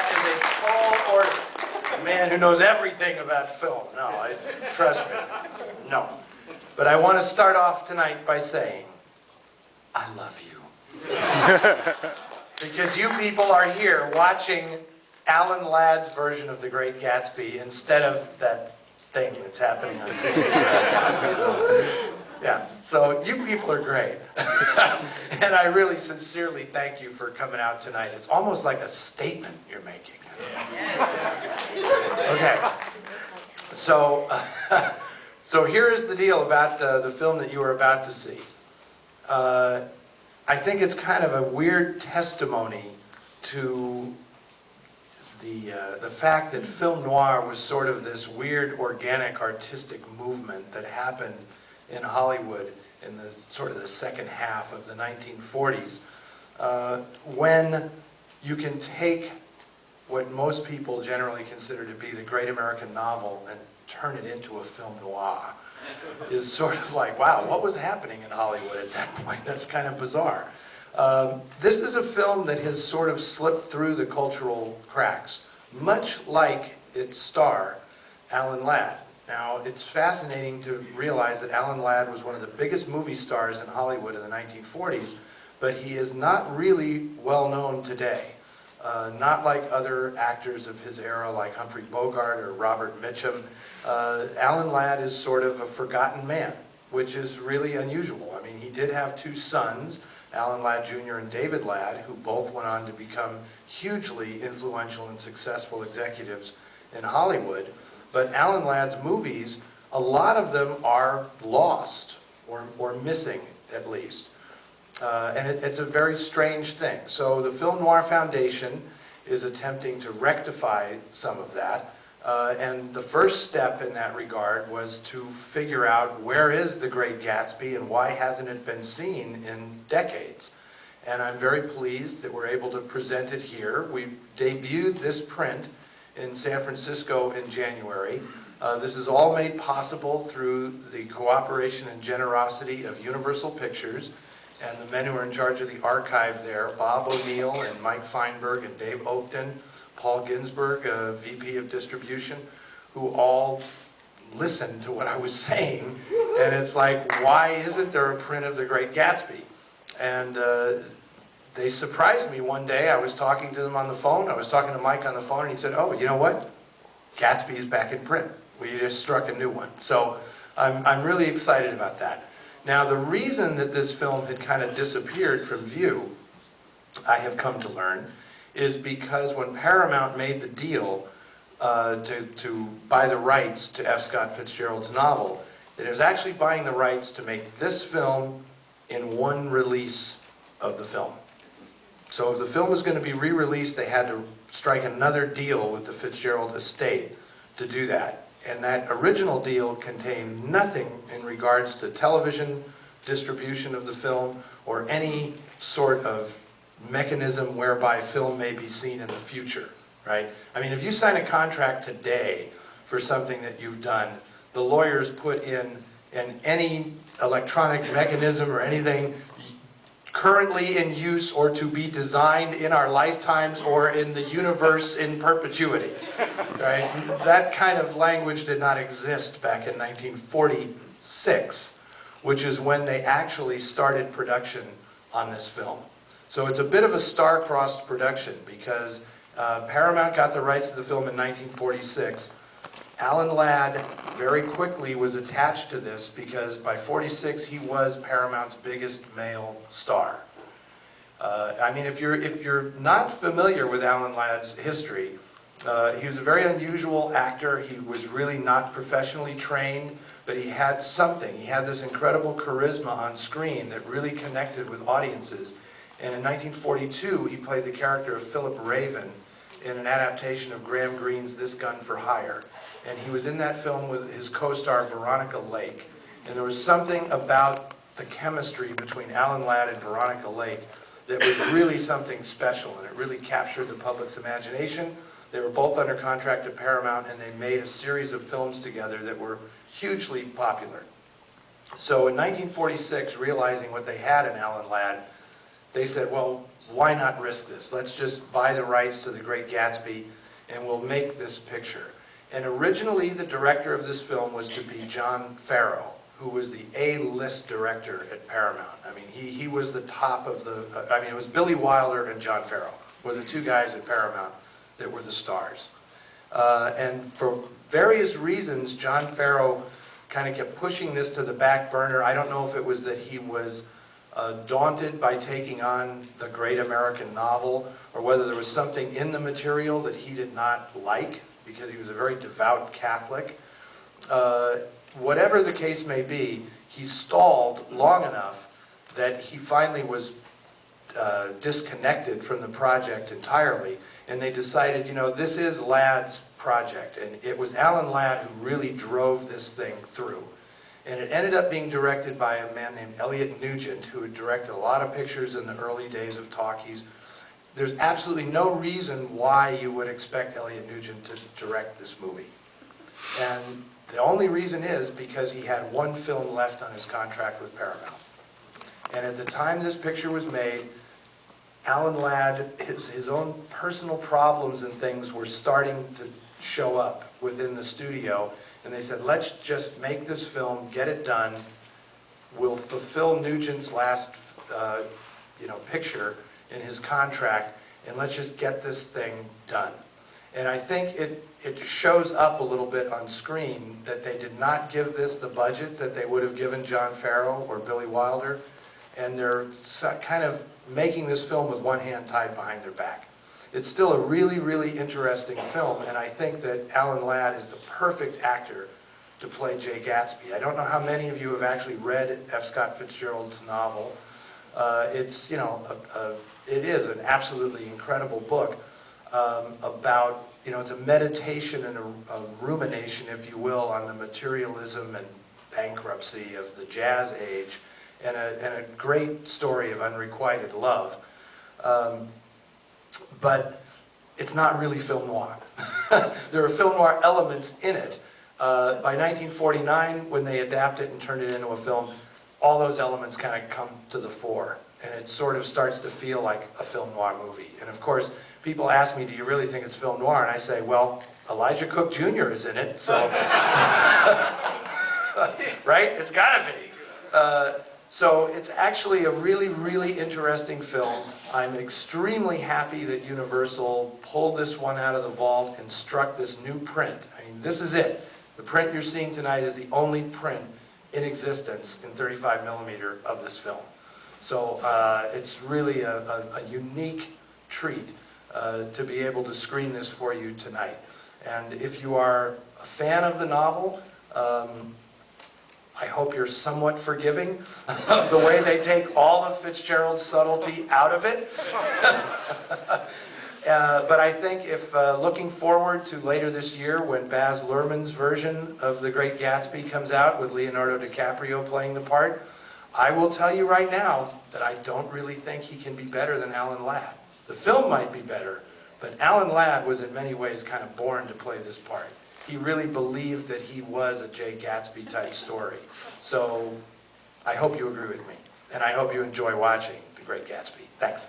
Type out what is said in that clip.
That is a tall order. A man who knows everything about film. No, trust me. No. But I want to start off tonight by saying, I love you. Because you people are here watching Alan Ladd's version of The Great Gatsby instead of that thing that's happening on TV. Yeah, so you people are great. And I really sincerely thank you for coming out tonight. It's almost like a statement you're making. Okay, so, so here is the deal about the film that you are about to see. I think it's kind of a weird testimony to the fact that film noir was sort of this weird, organic, artistic movement that happened in Hollywood in the sort of the second half of the 1940s, when you can take what most people generally consider to be the great American novel and turn it into a film noir. Is sort of like, wow, what was happening in Hollywood at that point? That's kind of bizarre. This is a film that has sort of slipped through the cultural cracks, much like its star, Alan Ladd. Now, it's fascinating to realize that Alan Ladd was one of the biggest movie stars in Hollywood in the 1940s, but he is not really well known today. Not like other actors of his era like Humphrey Bogart or Robert Mitchum. Alan Ladd is sort of a forgotten man, which is really unusual. I mean, he did have two sons, Alan Ladd Jr. and David Ladd, who both went on to become hugely influential and successful executives in Hollywood. But Alan Ladd's movies, a lot of them are lost or missing, at least. And it's a very strange thing. So the Film Noir Foundation is attempting to rectify some of that. And the first step in that regard was to figure out where is The Great Gatsby and why hasn't it been seen in decades. And I'm very pleased that we're able to present it here. We debuted this print in San Francisco in January. This is all made possible through the cooperation and generosity of Universal Pictures and the men who are in charge of the archive there, Bob O'Neill and Mike Feinberg and Dave Oakton, Paul Ginsberg, VP of Distribution, who all listened to what I was saying. And it's like, why isn't there a print of The Great Gatsby? And they surprised me one day. I was talking to them on the phone. I was talking to Mike on the phone, and he said, oh, you know what? Gatsby is back in print. We just struck a new one. So I'm really excited about that. Now, the reason that this film had kind of disappeared from view, I have come to learn, is because when Paramount made the deal to buy the rights to F. Scott Fitzgerald's novel, that it was actually buying the rights to make this film in one release of the film. So if the film was going to be re-released, they had to strike another deal with the Fitzgerald estate to do that. And that original deal contained nothing in regards to television distribution of the film or any sort of mechanism whereby film may be seen in the future, right? I mean, if you sign a contract today for something that you've done, the lawyers put in any electronic mechanism or anything currently in use or to be designed in our lifetimes or in the universe in perpetuity, right? That kind of language did not exist back in 1946, which is when they actually started production on this film. So it's a bit of a star-crossed production because Paramount got the rights to the film in 1946. Alan Ladd very quickly was attached to this because by '46 he was Paramount's biggest male star. I mean, if you're not familiar with Alan Ladd's history, he was a very unusual actor. He was really not professionally trained, but he had something. He had this incredible charisma on screen that really connected with audiences. And in 1942, he played the character of Philip Raven in an adaptation of Graham Greene's This Gun for Hire. And he was in that film with his co-star Veronica Lake. And there was something about the chemistry between Alan Ladd and Veronica Lake that was really something special, and it really captured the public's imagination. They were both under contract at Paramount, and they made a series of films together that were hugely popular. So in 1946, realizing what they had in Alan Ladd, they said, well, why not risk this? Let's just buy the rights to The Great Gatsby and we'll make this picture. And originally the director of this film was to be John Farrow, who was the A-list director at Paramount. I mean, he was the top of the, I mean, it was Billy Wilder and John Farrow were the two guys at Paramount that were the stars. And for various reasons, John Farrow kind of kept pushing this to the back burner. I don't know if it was that he was daunted by taking on the great American novel, or whether there was something in the material that he did not like, because he was a very devout Catholic. Whatever the case may be, he stalled long enough that he finally was disconnected from the project entirely, and they decided, you know, this is Ladd's project, and it was Alan Ladd who really drove this thing through. And it ended up being directed by a man named Elliott Nugent, who had directed a lot of pictures in the early days of talkies. There's absolutely no reason why you would expect Elliott Nugent to direct this movie. And the only reason is because he had one film left on his contract with Paramount. And at the time this picture was made, Alan Ladd, his own personal problems and things were starting to show up within the studio. And they said, let's just make this film, get it done. We'll fulfill Nugent's last picture in his contract, and let's just get this thing done. And I think it shows up a little bit on screen that they did not give this the budget that they would have given John Farrow or Billy Wilder, and they're kind of making this film with one hand tied behind their back. It's still a really, really interesting film, and I think that Alan Ladd is the perfect actor to play Jay Gatsby. I don't know how many of you have actually read F. Scott Fitzgerald's novel. It's, you know, it is an absolutely incredible book about, you know, it's a meditation and a rumination, if you will, on the materialism and bankruptcy of the jazz age, and a great story of unrequited love. But it's not really film noir. There are film noir elements in it. By 1949, when they adapt it and turn it into a film, all those elements kind of come to the fore, and it sort of starts to feel like a film noir movie. And of course, people ask me, do you really think it's film noir? And I say, well, Elijah Cook Jr. is in it, so... right? It's gotta be. So it's actually a really, really interesting film. I'm extremely happy that Universal pulled this one out of the vault and struck this new print. I mean, this is it. The print you're seeing tonight is the only print in existence in 35mm of this film. So it's really a unique treat to be able to screen this for you tonight. And if you are a fan of the novel, I hope you're somewhat forgiving of the way they take all of Fitzgerald's subtlety out of it. But I think if looking forward to later this year when Baz Luhrmann's version of The Great Gatsby comes out with Leonardo DiCaprio playing the part, I will tell you right now that I don't really think he can be better than Alan Ladd. The film might be better, but Alan Ladd was in many ways kind of born to play this part. He really believed that he was a Jay Gatsby type story. So I hope you agree with me, and I hope you enjoy watching The Great Gatsby. Thanks.